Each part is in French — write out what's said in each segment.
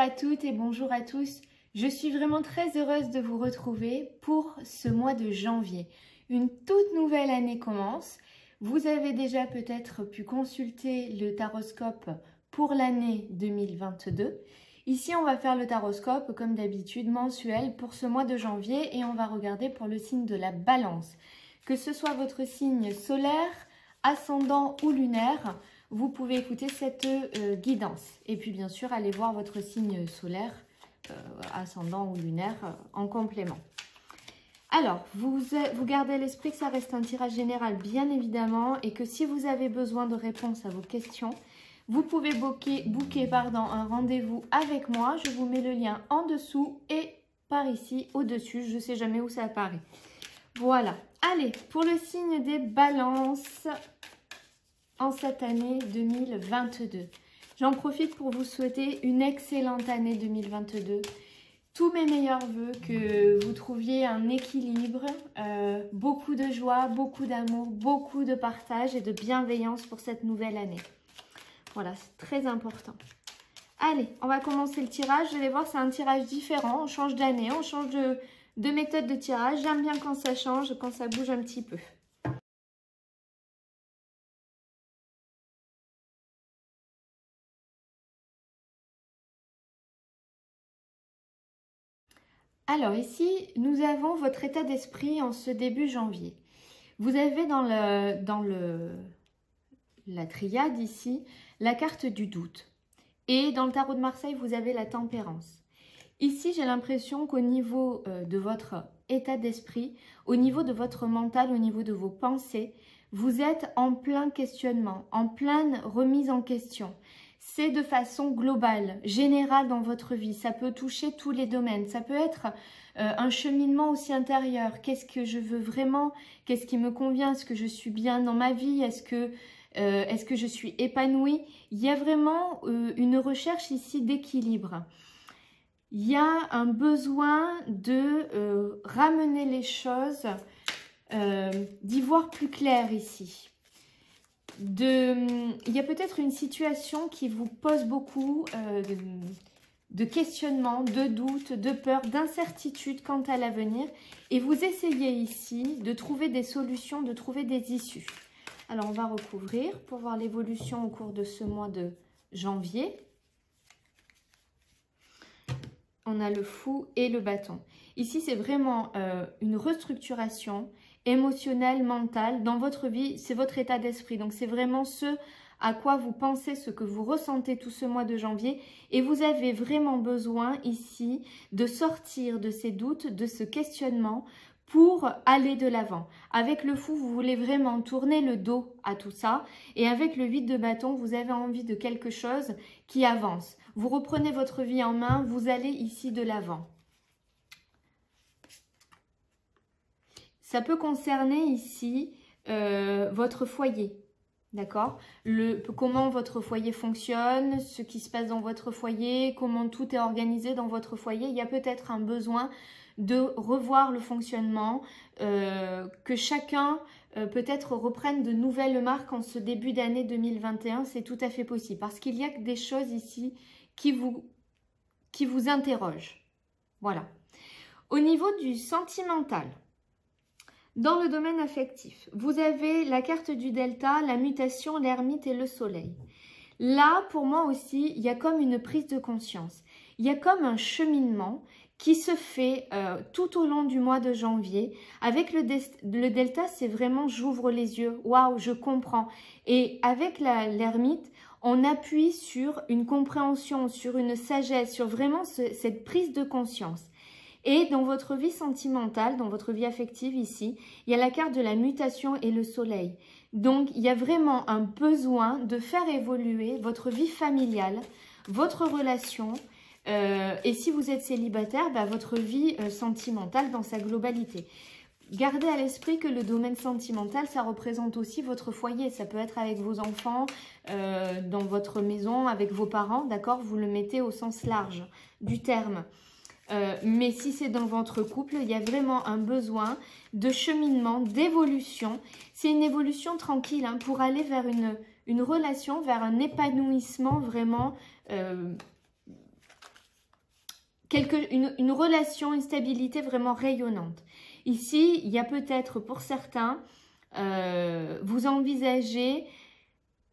à toutes et bonjour à tous. Je suis vraiment très heureuse de vous retrouver pour ce mois de janvier. Une toute nouvelle année commence. Vous avez déjà peut-être pu consulter le taroscope pour l'année 2022. Ici, on va faire le taroscope comme d'habitude mensuel pour ce mois de janvier et on va regarder pour le signe de la balance. Que ce soit votre signe solaire, ascendant ou lunaire, vous pouvez écouter cette guidance. Et puis bien sûr, allez voir votre signe solaire, ascendant ou lunaire en complément. Alors, vous gardez à l'esprit que ça reste un tirage général bien évidemment et que si vous avez besoin de réponses à vos questions, vous pouvez booker un rendez-vous avec moi. Je vous mets le lien en dessous et par ici au-dessus. Je ne sais jamais où ça apparaît. Voilà. Allez, pour le signe des balances en cette année 2022. J'en profite pour vous souhaiter une excellente année 2022. Tous mes meilleurs voeux, que vous trouviez un équilibre, beaucoup de joie, beaucoup d'amour, beaucoup de partage et de bienveillance pour cette nouvelle année. Voilà, c'est très important. Allez, on va commencer le tirage. Vous allez voir, c'est un tirage différent. On change d'année, on change de méthode de tirage. J'aime bien quand ça change, quand ça bouge un petit peu. Alors ici, nous avons votre état d'esprit en ce début janvier. Vous avez dans la triade ici, la carte du doute. Et dans le tarot de Marseille, vous avez la tempérance. Ici, j'ai l'impression qu'au niveau de votre état d'esprit, au niveau de votre mental, au niveau de vos pensées, vous êtes en plein questionnement, en pleine remise en question. C'est de façon globale, générale dans votre vie. Ça peut toucher tous les domaines. Ça peut être un cheminement aussi intérieur. Qu'est-ce que je veux vraiment? Qu'est-ce qui me convient? Est-ce que je suis bien dans ma vie? Est-ce que je suis épanouie? Il y a vraiment une recherche ici d'équilibre. Il y a un besoin de ramener les choses, d'y voir plus clair ici. Il y a peut-être une situation qui vous pose beaucoup de questionnements, de doutes, de peurs, d'incertitudes quant à l'avenir. Et vous essayez ici de trouver des solutions, de trouver des issues. Alors, on va recouvrir pour voir l'évolution au cours de ce mois de janvier. On a le fou et le bâton. Ici, c'est vraiment une restructuration émotionnelle, mentale. Dans votre vie, c'est votre état d'esprit. Donc, c'est vraiment ce à quoi vous pensez, ce que vous ressentez tout ce mois de janvier. Et vous avez vraiment besoin ici de sortir de ces doutes, de ce questionnement pour aller de l'avant. Avec le fou, vous voulez vraiment tourner le dos à tout ça. Et avec le 8 de bâton, vous avez envie de quelque chose qui avance. Vous reprenez votre vie en main, vous allez ici de l'avant. Ça peut concerner ici votre foyer. D'accord? Comment votre foyer fonctionne, ce qui se passe dans votre foyer, comment tout est organisé dans votre foyer. Il y a peut-être un besoin de revoir le fonctionnement, que chacun peut-être reprenne de nouvelles marques en ce début d'année 2021. C'est tout à fait possible parce qu'il y a des choses ici qui vous interrogent. Voilà. Au niveau du sentimental, dans le domaine affectif, vous avez la carte du delta, la mutation, l'ermite et le soleil. Là, pour moi aussi, il y a comme une prise de conscience. Il y a comme un cheminement qui se fait tout au long du mois de janvier. Avec le delta, c'est vraiment j'ouvre les yeux, waouh, je comprends. Et avec l'ermite, on appuie sur une compréhension, sur une sagesse, sur vraiment cette prise de conscience. Et dans votre vie sentimentale, dans votre vie affective ici, il y a la carte de la mutation et le soleil. Donc, il y a vraiment un besoin de faire évoluer votre vie familiale, votre relation, et si vous êtes célibataire, votre vie sentimentale dans sa globalité. Gardez à l'esprit que le domaine sentimental, ça représente aussi votre foyer. Ça peut être avec vos enfants, dans votre maison, avec vos parents, d'accord? Vous le mettez au sens large du terme. Mais si c'est dans votre couple, il y a vraiment un besoin de cheminement, d'évolution. C'est une évolution tranquille pour aller vers une relation, vers un épanouissement vraiment une relation, une stabilité vraiment rayonnante. Ici, il y a peut-être pour certains, vous envisagez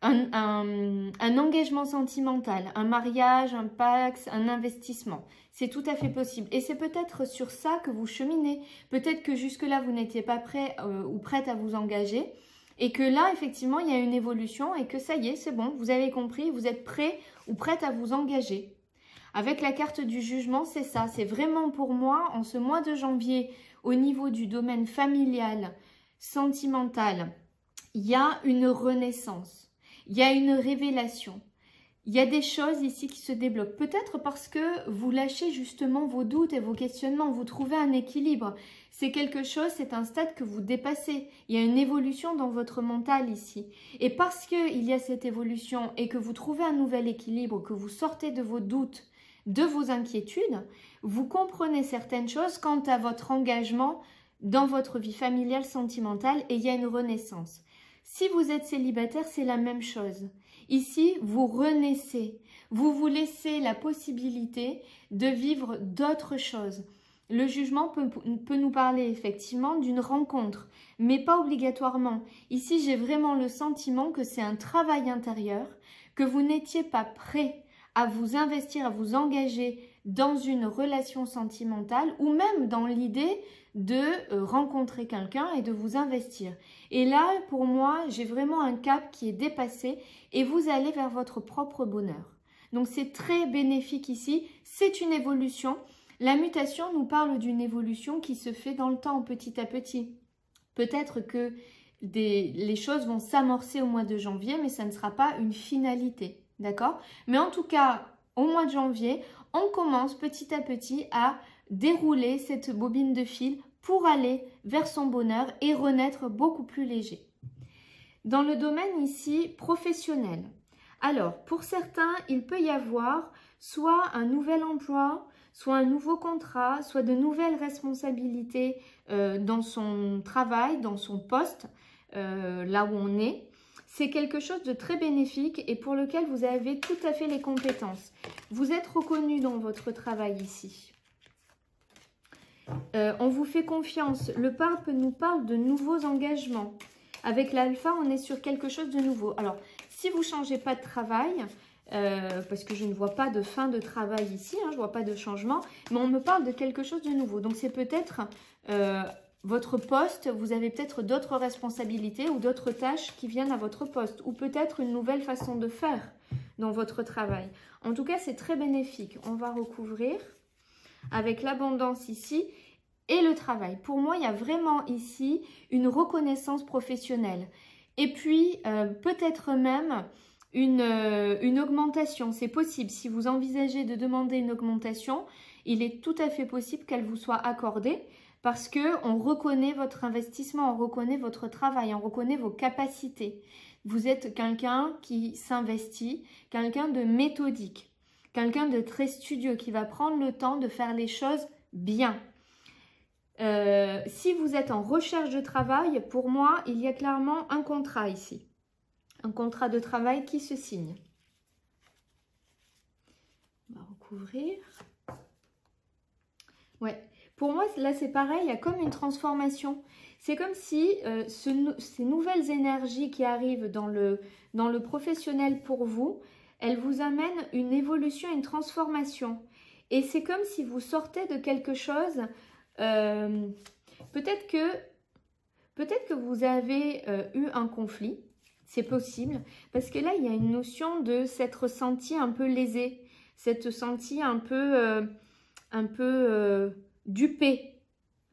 un engagement sentimental, un mariage, un pacte, un investissement. C'est tout à fait possible. Et c'est peut-être sur ça que vous cheminez. Peut-être que jusque-là, vous n'étiez pas prêt ou prête à vous engager. Et que là, effectivement, il y a une évolution et que ça y est, c'est bon, vous avez compris, vous êtes prêt ou prête à vous engager. Avec la carte du jugement, c'est ça. C'est vraiment pour moi, en ce mois de janvier, au niveau du domaine familial, sentimental, il y a une renaissance. Il y a une révélation. Il y a des choses ici qui se débloquent. Peut-être parce que vous lâchez justement vos doutes et vos questionnements. Vous trouvez un équilibre. C'est quelque chose, c'est un stade que vous dépassez. Il y a une évolution dans votre mental ici. Et parce qu'il y a cette évolution et que vous trouvez un nouvel équilibre, que vous sortez de vos doutes, de vos inquiétudes, vous comprenez certaines choses quant à votre engagement dans votre vie familiale, sentimentale, et il y a une renaissance. Si vous êtes célibataire, c'est la même chose. Ici, vous renaissez. Vous vous laissez la possibilité de vivre d'autres choses. Le jugement peut nous parler effectivement d'une rencontre, mais pas obligatoirement. Ici, j'ai vraiment le sentiment que c'est un travail intérieur, que vous n'étiez pas prêt à vous investir, à vous engager dans une relation sentimentale ou même dans l'idée de rencontrer quelqu'un et de vous investir. Et là, pour moi, j'ai vraiment un cap qui est dépassé et vous allez vers votre propre bonheur. Donc, c'est très bénéfique ici. C'est une évolution. La mutation nous parle d'une évolution qui se fait dans le temps, petit à petit. Peut-être que les choses vont s'amorcer au mois de janvier, mais ça ne sera pas une finalité. D'accord? Mais en tout cas, au mois de janvier, on commence petit à petit à dérouler cette bobine de fil pour aller vers son bonheur et renaître beaucoup plus léger. Dans le domaine ici professionnel, alors pour certains, il peut y avoir soit un nouvel emploi, soit un nouveau contrat, soit de nouvelles responsabilités dans son travail, dans son poste, là où on est. C'est quelque chose de très bénéfique et pour lequel vous avez tout à fait les compétences. Vous êtes reconnu dans votre travail ici. On vous fait confiance. Le pape nous parle de nouveaux engagements. Avec l'alpha, on est sur quelque chose de nouveau. Alors, si vous ne changez pas de travail, parce que je ne vois pas de fin de travail ici, je ne vois pas de changement, mais on me parle de quelque chose de nouveau. Donc, c'est peut-être votre poste, vous avez peut-être d'autres responsabilités ou d'autres tâches qui viennent à votre poste, ou peut-être une nouvelle façon de faire dans votre travail. En tout cas, c'est très bénéfique. On va recouvrir avec l'abondance ici et le travail. Pour moi, il y a vraiment ici une reconnaissance professionnelle. Et puis, peut-être même une augmentation. C'est possible. Si vous envisagez de demander une augmentation, il est tout à fait possible qu'elle vous soit accordée parce qu'on reconnaît votre investissement, on reconnaît votre travail, on reconnaît vos capacités. Vous êtes quelqu'un qui s'investit, quelqu'un de méthodique, quelqu'un de très studieux qui va prendre le temps de faire les choses bien. Si vous êtes en recherche de travail, pour moi, il y a clairement un contrat ici. Un contrat de travail qui se signe. On va recouvrir. Ouais. Pour moi, là, c'est pareil. Il y a comme une transformation. C'est comme si ces nouvelles énergies qui arrivent dans le professionnel pour vous, elles vous amènent une évolution, une transformation. Et c'est comme si vous sortez de quelque chose. Peut-être que vous avez eu un conflit. C'est possible, parce que là, il y a une notion de s'être senti un peu lésé, s'être senti un peu dupé.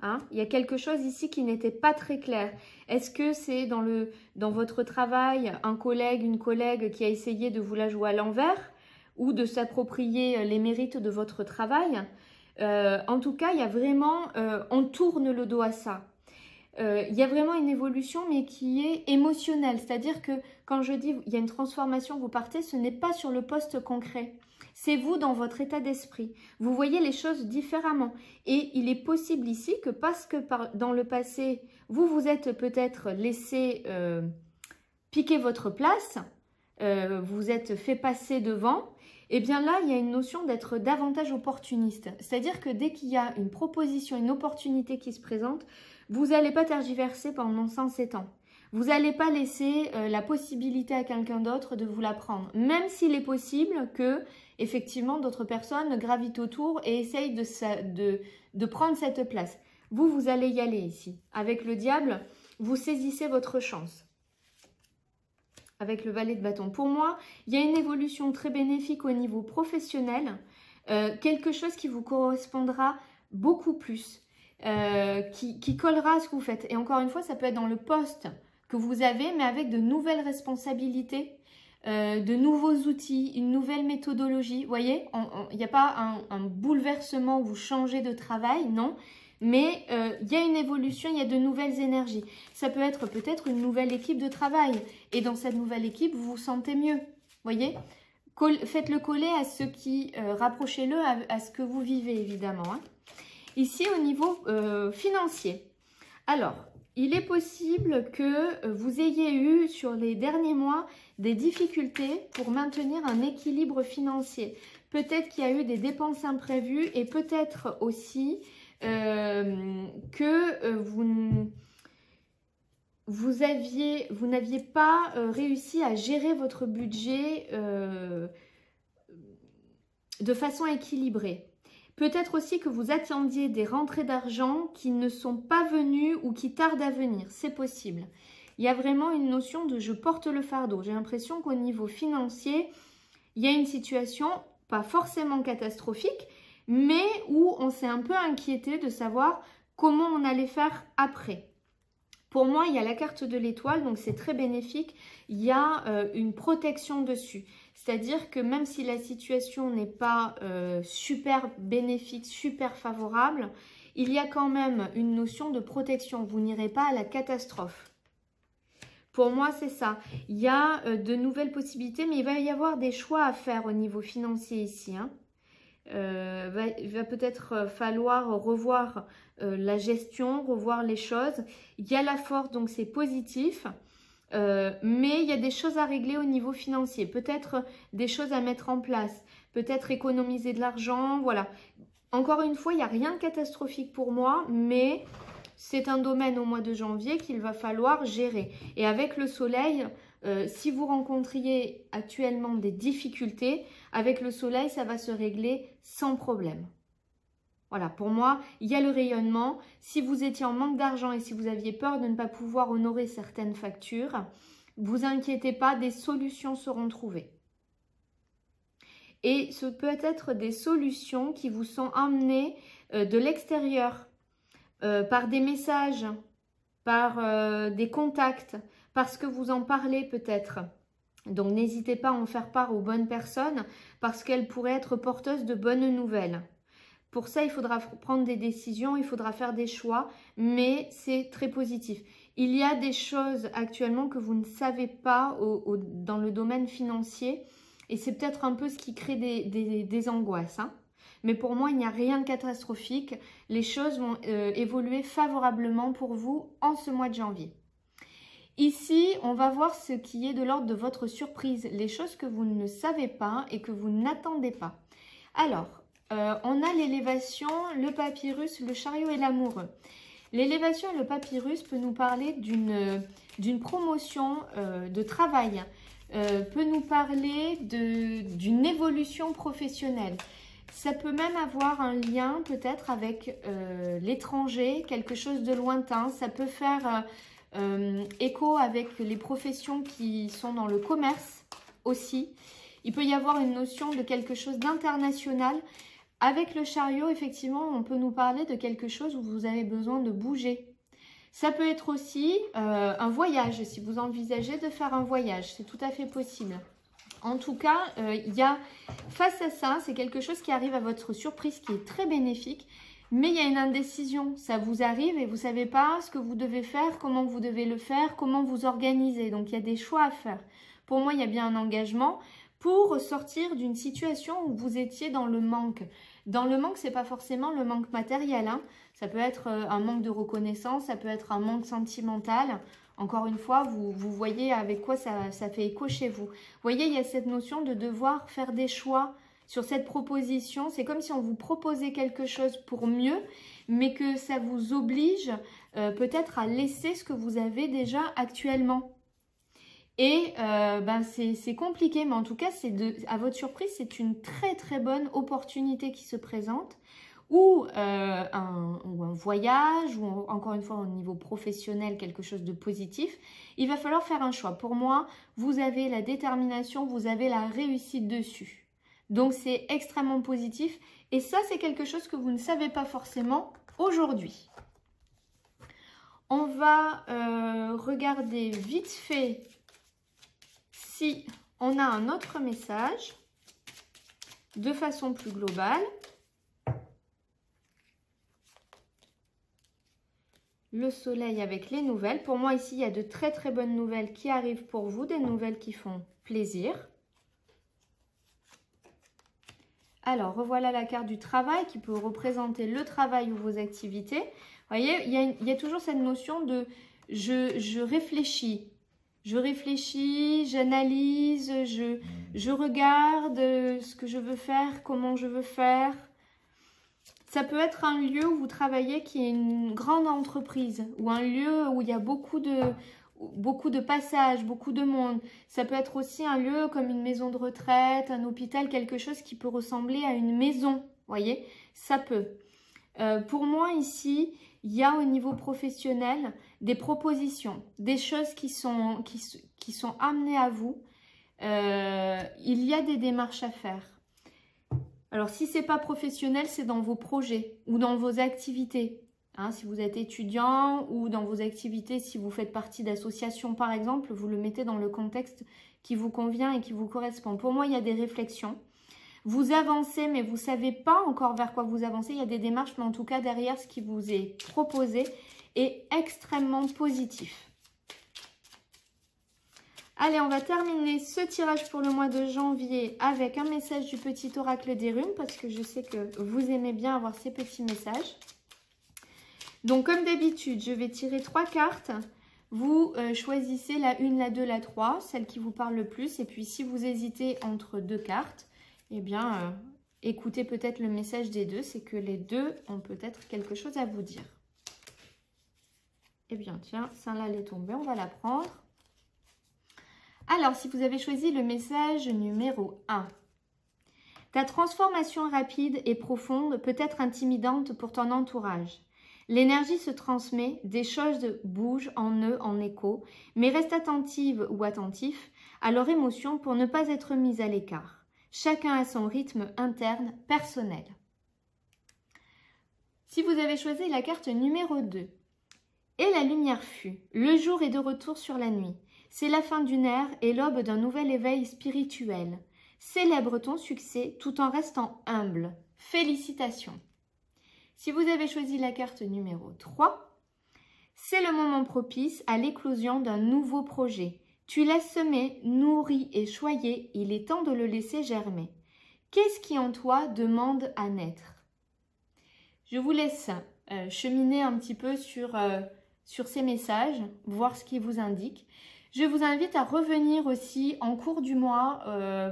Hein? Il y a quelque chose ici qui n'était pas très clair. Est-ce que c'est dans votre travail, un collègue, une collègue qui a essayé de vous la jouer à l'envers ou de s'approprier les mérites de votre travail? En tout cas, il y a vraiment, on tourne le dos à ça. Il y a vraiment une évolution mais qui est émotionnelle, c'est-à-dire que quand je dis il y a une transformation, vous partez, ce n'est pas sur le poste concret, c'est vous dans votre état d'esprit, vous voyez les choses différemment et il est possible ici que parce que dans le passé, vous vous êtes peut-être laissé piquer votre place, vous êtes fait passer devant, Eh bien là, il y a une notion d'être davantage opportuniste. C'est-à-dire que dès qu'il y a une proposition, une opportunité qui se présente, vous n'allez pas tergiverser pendant 5-7 ans. Vous n'allez pas laisser la possibilité à quelqu'un d'autre de vous la prendre. Même s'il est possible que, effectivement, d'autres personnes gravitent autour et essayent de prendre cette place. Vous allez y aller ici. Avec le diable, vous saisissez votre chance. Avec le valet de bâton. Pour moi, il y a une évolution très bénéfique au niveau professionnel, quelque chose qui vous correspondra beaucoup plus, qui collera à ce que vous faites. Et encore une fois, ça peut être dans le poste que vous avez, mais avec de nouvelles responsabilités, de nouveaux outils, une nouvelle méthodologie. Vous voyez, il n'y a pas un bouleversement où vous changez de travail, non. Mais il y a une évolution, il y a de nouvelles énergies. Ça peut être peut-être une nouvelle équipe de travail. Et dans cette nouvelle équipe, vous vous sentez mieux. Voyez, faites-le coller à ce qui... rapprochez-le à ce que vous vivez, évidemment. Hein. Ici, au niveau financier. Alors, il est possible que vous ayez eu, sur les derniers mois, des difficultés pour maintenir un équilibre financier. Peut-être qu'il y a eu des dépenses imprévues et peut-être aussi... que vous n'aviez pas réussi à gérer votre budget de façon équilibrée. Peut-être aussi que vous attendiez des rentrées d'argent qui ne sont pas venues ou qui tardent à venir. C'est possible. Il y a vraiment une notion de « je porte le fardeau ». J'ai l'impression qu'au niveau financier, il y a une situation pas forcément catastrophique, mais où on s'est un peu inquiété de savoir comment on allait faire après. Pour moi, il y a la carte de l'étoile, donc c'est très bénéfique. Il y a une protection dessus. C'est-à-dire que même si la situation n'est pas super bénéfique, super favorable, il y a quand même une notion de protection. Vous n'irez pas à la catastrophe. Pour moi, c'est ça. Il y a de nouvelles possibilités, mais il va y avoir des choix à faire au niveau financier ici, hein. Il va peut-être falloir revoir la gestion, revoir les choses. Il y a la force, donc c'est positif, mais il y a des choses à régler au niveau financier, peut-être des choses à mettre en place, peut-être économiser de l'argent, voilà. Encore une fois, il n'y a rien de catastrophique pour moi, mais c'est un domaine au mois de janvier qu'il va falloir gérer. Et avec le soleil... si vous rencontriez actuellement des difficultés, avec le soleil, ça va se régler sans problème. Voilà, pour moi, il y a le rayonnement. Si vous étiez en manque d'argent et si vous aviez peur de ne pas pouvoir honorer certaines factures, vous inquiétez pas, des solutions seront trouvées. Et ce peut être des solutions qui vous sont amenées de l'extérieur, par des messages, par des contacts, parce que vous en parlez peut-être. Donc n'hésitez pas à en faire part aux bonnes personnes parce qu'elles pourraient être porteuses de bonnes nouvelles. Pour ça, il faudra prendre des décisions, il faudra faire des choix, mais c'est très positif. Il y a des choses actuellement que vous ne savez pas dans le domaine financier et c'est peut-être un peu ce qui crée des angoisses, hein. Mais pour moi, il n'y a rien de catastrophique. Les choses vont évoluer favorablement pour vous en ce mois de janvier. Ici, on va voir ce qui est de l'ordre de votre surprise, les choses que vous ne savez pas et que vous n'attendez pas. Alors, on a l'élévation, le papyrus, le chariot et l'amoureux. L'élévation et le papyrus peut nous parler d'une promotion de travail, peut nous parler d'une évolution professionnelle. Ça peut même avoir un lien peut-être avec l'étranger, quelque chose de lointain. Ça peut faire écho avec les professions qui sont dans le commerce aussi. Il peut y avoir une notion de quelque chose d'international. Avec le chariot, effectivement, on peut nous parler de quelque chose où vous avez besoin de bouger. Ça peut être aussi un voyage, si vous envisagez de faire un voyage. C'est tout à fait possible. En tout cas, face à ça, c'est quelque chose qui arrive à votre surprise qui est très bénéfique. Mais il y a une indécision, ça vous arrive et vous ne savez pas ce que vous devez faire, comment vous devez le faire, comment vous organiser. Donc il y a des choix à faire. Pour moi, il y a bien un engagement pour sortir d'une situation où vous étiez dans le manque. Dans le manque, ce n'est pas forcément le manque matériel, hein. Ça peut être un manque de reconnaissance, ça peut être un manque sentimental. Encore une fois, vous voyez avec quoi ça fait écho chez vous. Vous voyez, il y a cette notion de devoir faire des choix sur cette proposition. C'est comme si on vous proposait quelque chose pour mieux, mais que ça vous oblige peut-être à laisser ce que vous avez déjà actuellement. Et c'est compliqué, mais en tout cas, à votre surprise, c'est une très très bonne opportunité qui se présente, ou un voyage, ou encore une fois au niveau professionnel, quelque chose de positif. Il va falloir faire un choix. Pour moi, vous avez la détermination, vous avez la réussite dessus. Donc c'est extrêmement positif, et ça c'est quelque chose que vous ne savez pas forcément aujourd'hui. On va regarder vite fait si on a un autre message de façon plus globale. Le soleil avec les nouvelles. Pour moi, ici, il y a de très très bonnes nouvelles qui arrivent pour vous, des nouvelles qui font plaisir. Alors, revoilà la carte du travail qui peut représenter le travail ou vos activités. Vous voyez, il y a toujours cette notion de je réfléchis. Je réfléchis, j'analyse, je regarde ce que je veux faire, comment je veux faire. Ça peut être un lieu où vous travaillez qui est une grande entreprise ou un lieu où il y a beaucoup de passages, beaucoup de monde. Ça peut être aussi un lieu comme une maison de retraite, un hôpital, quelque chose qui peut ressembler à une maison. Vous voyez, ça peut. Pour moi ici, il y a au niveau professionnel des propositions, des choses qui sont amenées à vous. Il y a des démarches à faire. Alors, si ce n'est pas professionnel, c'est dans vos projets ou dans vos activités. Hein, si vous êtes étudiant ou dans vos activités, si vous faites partie d'associations par exemple, vous le mettez dans le contexte qui vous convient et qui vous correspond. Pour moi, il y a des réflexions. Vous avancez, mais vous ne savez pas encore vers quoi vous avancez. Il y a des démarches, mais en tout cas, derrière, ce qui vous est proposé est extrêmement positif. Allez, on va terminer ce tirage pour le mois de janvier avec un message du petit oracle des runes, parce que je sais que vous aimez bien avoir ces petits messages. Donc, comme d'habitude, je vais tirer 3 cartes. Vous choisissez la 1, la 2, la 3, celle qui vous parle le plus. Et puis, si vous hésitez entre 2 cartes, eh bien, écoutez peut-être le message des deux. C'est que les deux ont peut-être quelque chose à vous dire. Eh bien, tiens, celle-là, elle est tombée. On va la prendre. Alors, si vous avez choisi le message numéro 1, ta transformation rapide et profonde peut être intimidante pour ton entourage. L'énergie se transmet, des choses bougent en eux en écho, mais reste attentive ou attentif à leur émotion pour ne pas être mis à l'écart. Chacun a son rythme interne personnel. Si vous avez choisi la carte numéro 2, et la lumière fut, le jour est de retour sur la nuit. C'est la fin d'une ère et l'aube d'un nouvel éveil spirituel. Célèbre ton succès tout en restant humble. Félicitations. Si vous avez choisi la carte numéro 3, c'est le moment propice à l'éclosion d'un nouveau projet. Tu l'as semé, nourri et choyé, il est temps de le laisser germer. Qu'est-ce qui en toi demande à naître? Je vous laisse cheminer un petit peu sur ces messages, voir ce qui vous indique. Je vous invite à revenir aussi en cours du mois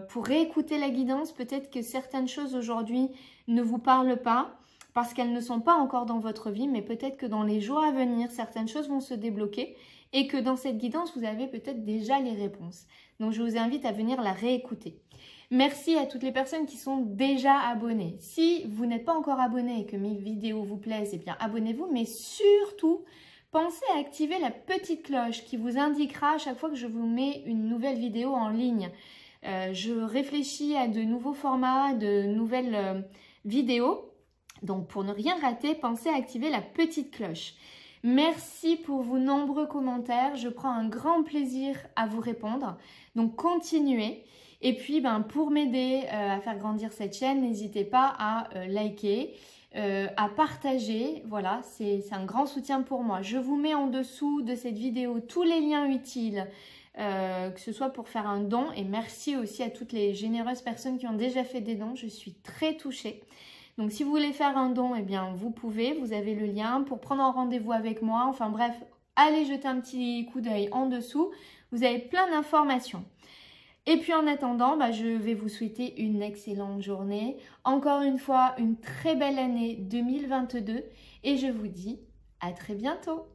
pour réécouter la guidance. Peut-être que certaines choses aujourd'hui ne vous parlent pas parce qu'elles ne sont pas encore dans votre vie, mais peut-être que dans les jours à venir, certaines choses vont se débloquer et que dans cette guidance, vous avez peut-être déjà les réponses. Donc, je vous invite à venir la réécouter. Merci à toutes les personnes qui sont déjà abonnées. Si vous n'êtes pas encore abonné et que mes vidéos vous plaisent, eh bien abonnez-vous, mais surtout, pensez à activer la petite cloche qui vous indiquera à chaque fois que je vous mets une nouvelle vidéo en ligne. Je réfléchis à de nouveaux formats, de nouvelles vidéos. Donc, pour ne rien rater, pensez à activer la petite cloche. Merci pour vos nombreux commentaires. Je prends un grand plaisir à vous répondre. Donc, continuez. Et puis, pour m'aider à faire grandir cette chaîne, n'hésitez pas à liker, à partager. Voilà, c'est un grand soutien pour moi. Je vous mets en dessous de cette vidéo tous les liens utiles, que ce soit pour faire un don. Et merci aussi à toutes les généreuses personnes qui ont déjà fait des dons. Je suis très touchée. Donc, si vous voulez faire un don, eh bien, vous pouvez. Vous avez le lien pour prendre un rendez-vous avec moi. Enfin bref, allez jeter un petit coup d'œil en dessous. Vous avez plein d'informations. Et puis en attendant, je vais vous souhaiter une excellente journée. Encore une fois, une très belle année 2022. Et je vous dis à très bientôt.